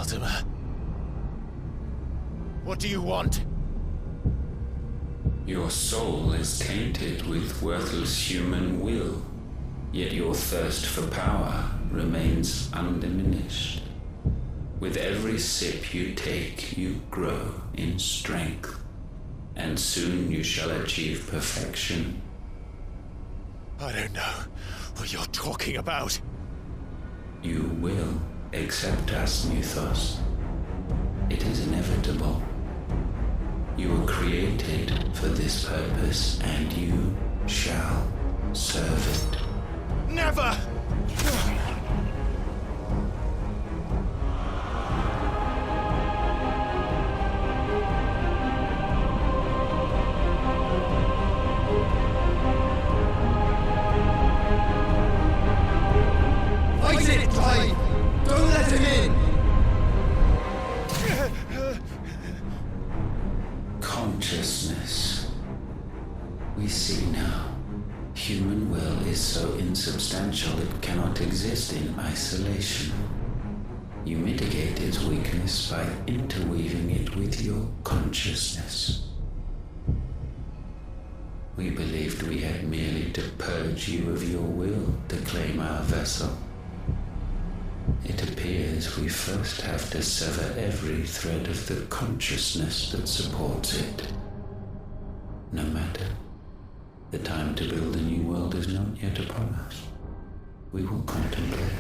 Ultima. What do you want? Your soul is tainted with worthless human will, yet your thirst for power remains undiminished. With every sip you take, you grow in strength, and soon you shall achieve perfection. I don't know what you're talking about. You will accept us, Mythos. It is inevitable. You were created for this purpose, and you shall serve it. Never! Fight it, Clive! Don't let him in! Consciousness. We see now. Human will is so insubstantial it cannot exist in isolation. You mitigate its weakness by interweaving it with your consciousness. We believed we had merely to purge you of your will to claim our vessel. It appears we first have to sever every thread of the consciousness that supports it. No matter. The time to build a new world is not yet upon us. We will contemplate.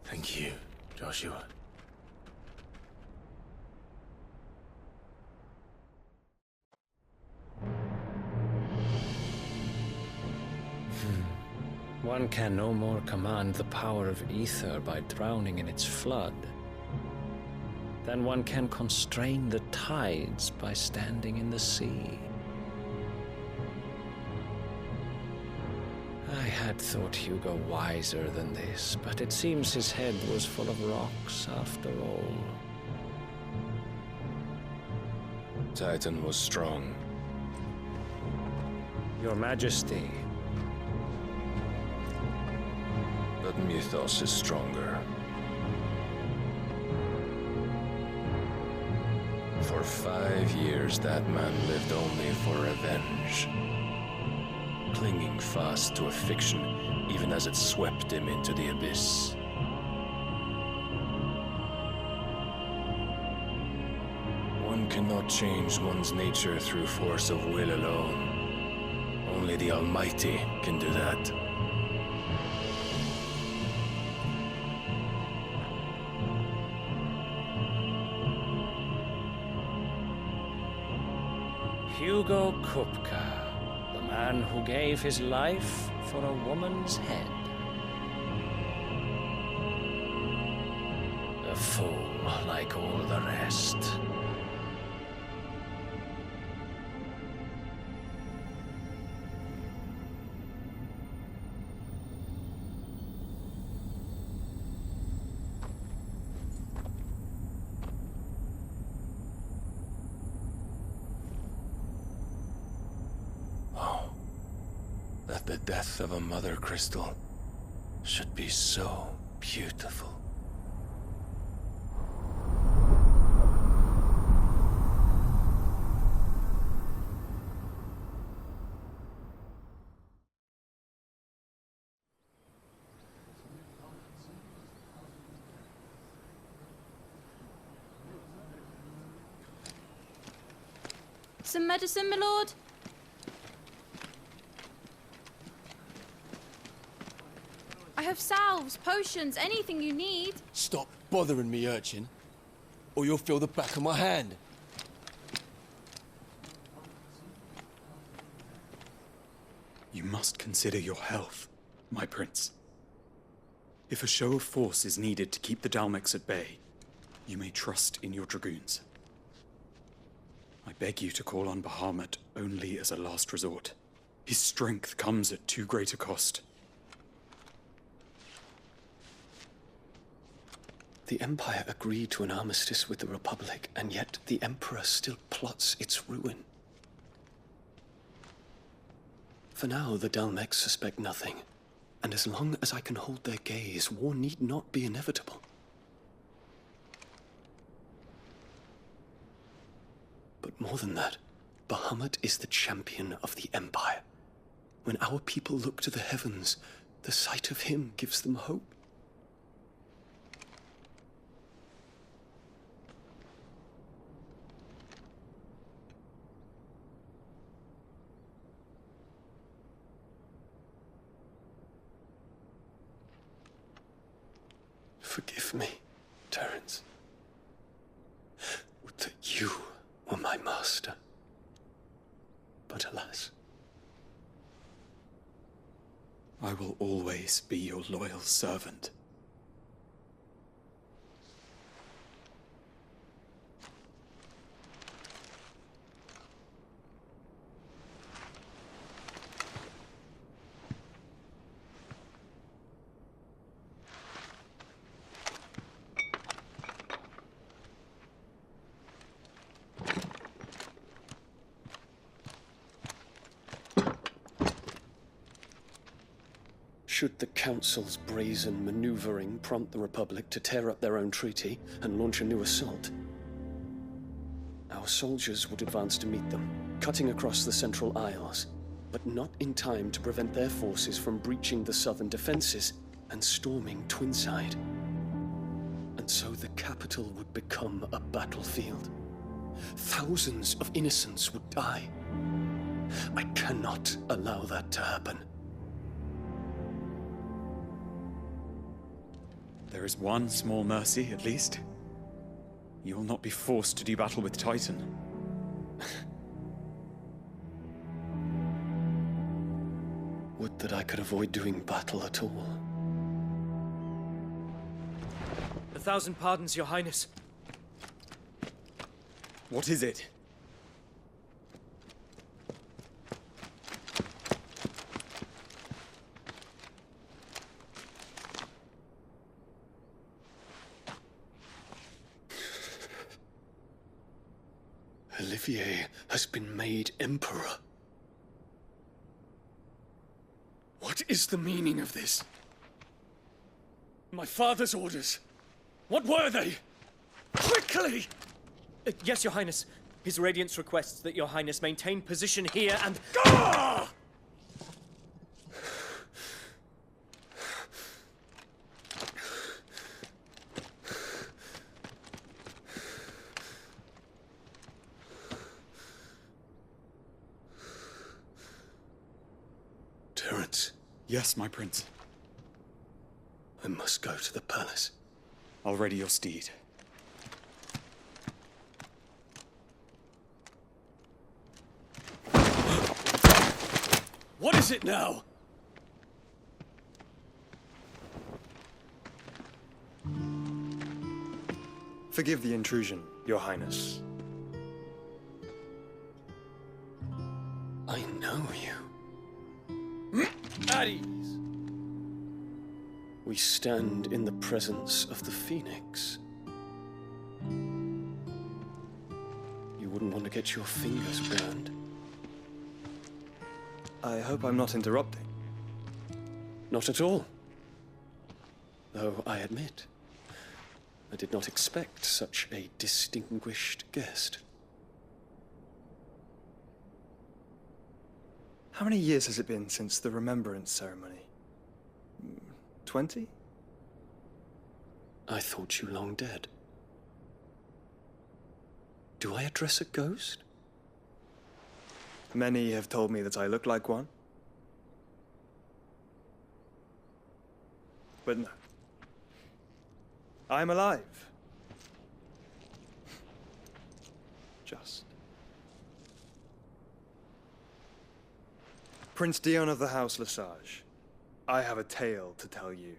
Thank you, Joshua. One can no more command the power of ether by drowning in its flood than one can constrain the tides by standing in the sea. I had thought Hugo wiser than this, but it seems his head was full of rocks after all. Titan was strong. Your Majesty. But Mythos is stronger. For 5 years, that man lived only for revenge. Clinging fast to a fiction, even as it swept him into the abyss. One cannot change one's nature through force of will alone. Only the Almighty can do that. Hugo Kupka, the man who gave his life for a woman's head. A fool like all the rest. That the death of a mother crystal should be so beautiful. Some medicine, my lord? I have salves, potions, anything you need. Stop bothering me, urchin, or you'll feel the back of my hand. You must consider your health, my prince. If a show of force is needed to keep the Dalmex at bay, you may trust in your dragoons. I beg you to call on Bahamut only as a last resort. His strength comes at too great a cost. The Empire agreed to an armistice with the Republic, and yet the Emperor still plots its ruin. For now, the Dalmex suspect nothing, and as long as I can hold their gaze, war need not be inevitable. But more than that, Bahamut is the champion of the Empire. When our people look to the heavens, the sight of him gives them hope. Forgive me, Terence. Would that you were my master. But alas. I will always be your loyal servant. Should the Council's brazen maneuvering prompt the Republic to tear up their own treaty and launch a new assault, our soldiers would advance to meet them, cutting across the Central Isles, but not in time to prevent their forces from breaching the southern defenses and storming Twinside. And so the capital would become a battlefield. Thousands of innocents would die. I cannot allow that to happen. There is one small mercy, at least. You will not be forced to do battle with Titan. Would that I could avoid doing battle at all. 1,000 pardons, Your Highness. What is it? Olivier has been made Emperor. What is the meaning of this? My father's orders. What were they? Quickly! Yes, Your Highness. His Radiance requests that Your Highness maintain position here and... Ah! Terence. Yes, my prince. I must go to the palace. I'll ready your steed. What is it now? Forgive the intrusion, Your Highness. I know you. At ease. We stand in the presence of the Phoenix. You wouldn't want to get your fingers burned. I hope I'm not interrupting. Not at all. Though I admit, I did not expect such a distinguished guest. How many years has it been since the Remembrance ceremony? 20? I thought you long dead. Do I address a ghost? Many have told me that I look like one. But no. I'm alive. Just. Prince Dion of the House Lesage, I have a tale to tell you.